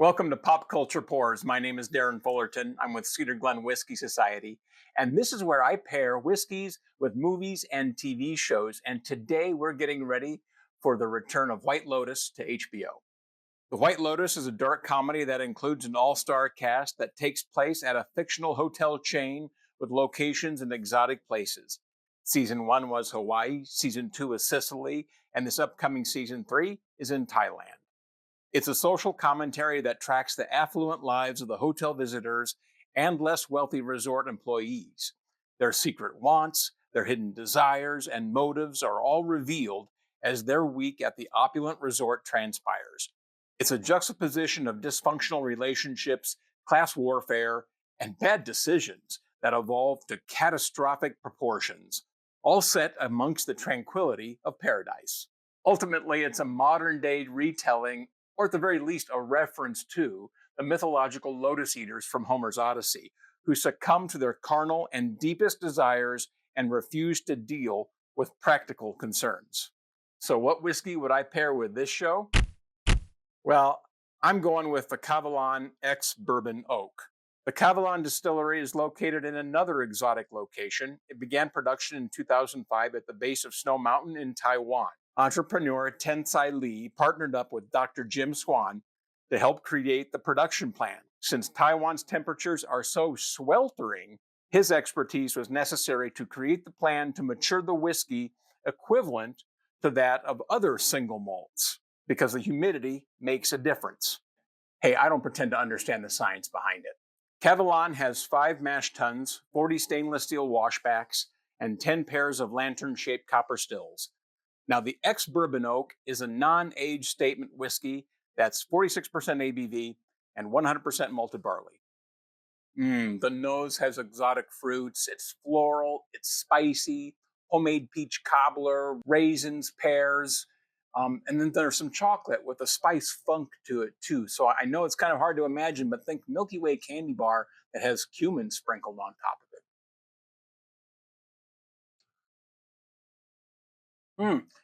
Welcome to Pop Culture Pours. My name is Darren Fullerton. I'm with Cedar Glen Whiskey Society, and this is where I pair whiskeys with movies and TV shows. And today we're getting ready for the return of White Lotus to HBO. The White Lotus is a dark comedy that includes an all-star cast that takes place at a fictional hotel chain with locations in exotic places. Season 1 was Hawaii, Season 2 is Sicily, and this upcoming Season 3 is in Thailand. It's a social commentary that tracks the affluent lives of the hotel visitors and less wealthy resort employees. Their secret wants, their hidden desires, and motives are all revealed as their week at the opulent resort transpires. It's a juxtaposition of dysfunctional relationships, class warfare, and bad decisions that evolve to catastrophic proportions, all set amongst the tranquility of paradise. Ultimately, it's a modern-day retelling, or at the very least a reference to, the mythological lotus eaters from Homer's Odyssey, who succumb to their carnal and deepest desires and refuse to deal with practical concerns. So what whiskey would I pair with this show? Well, I'm going with the Kavalan X Bourbon Oak. The Kavalan distillery is located in another exotic location. It began production in 2005 at the base of Snow Mountain in Taiwan. Entrepreneur Tensai Lee partnered up with Dr. Jim Swan to help create the production plan. Since Taiwan's temperatures are so sweltering, his expertise was necessary to create the plan to mature the whiskey equivalent to that of other single malts, because the humidity makes a difference. Hey, I don't pretend to understand the science behind it. Kavalan has 5 mash tuns, 40 stainless steel washbacks, and 10 pairs of lantern-shaped copper stills. Now, the ex-bourbon oak is a non-age statement whiskey that's 46% ABV and 100% malted barley. The nose has exotic fruits, it's floral, it's spicy, homemade peach cobbler, raisins, pears, and then there's some chocolate with a spice funk to it too. So I know it's kind of hard to imagine, but think Milky Way candy bar that has cumin sprinkled on top of it.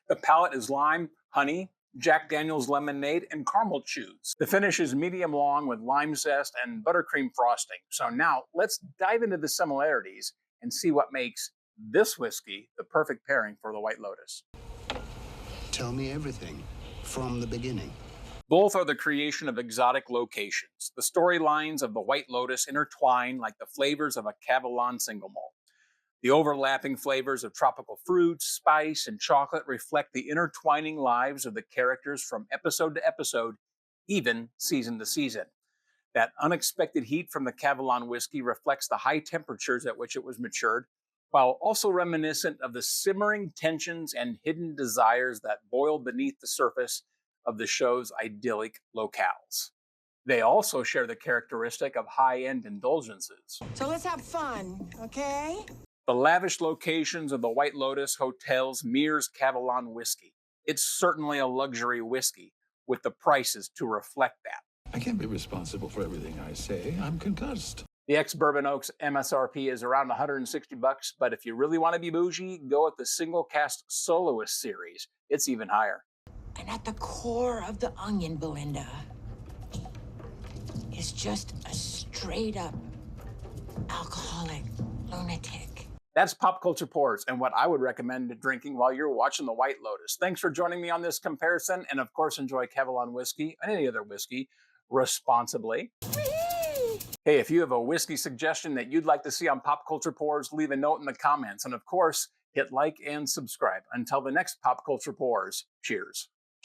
The palate is lime, honey, Jack Daniel's lemonade, and caramel chews. The finish is medium long with lime zest and buttercream frosting. So now let's dive into the similarities and see what makes this whiskey the perfect pairing for the White Lotus. Tell me everything from the beginning. Both are the creation of exotic locations. The storylines of the White Lotus intertwine like the flavors of a Kavalan single malt. The overlapping flavors of tropical fruits, spice, and chocolate reflect the intertwining lives of the characters from episode to episode, even season to season. That unexpected heat from the Kavalan whiskey reflects the high temperatures at which it was matured, while also reminiscent of the simmering tensions and hidden desires that boil beneath the surface of the show's idyllic locales. They also share the characteristic of high-end indulgences. So let's have fun, okay? The lavish locations of the White Lotus hotels mirrors Kavalan whiskey. It's certainly a luxury whiskey, with the prices to reflect that. I can't be responsible for everything I say. I'm concussed. The ex-Bourbon Oak's MSRP is around $160, but if you really want to be bougie, go with the single cast Soloist series. It's even higher. And at the core of the onion, Belinda, is just a straight-up alcoholic lunatic. That's Pop Culture Pours and what I would recommend drinking while you're watching the White Lotus. Thanks for joining me on this comparison, and of course enjoy Kavalan whiskey and any other whiskey responsibly. Hey, if you have a whiskey suggestion that you'd like to see on Pop Culture Pours, leave a note in the comments, and of course, hit like and subscribe. Until the next Pop Culture Pours, cheers.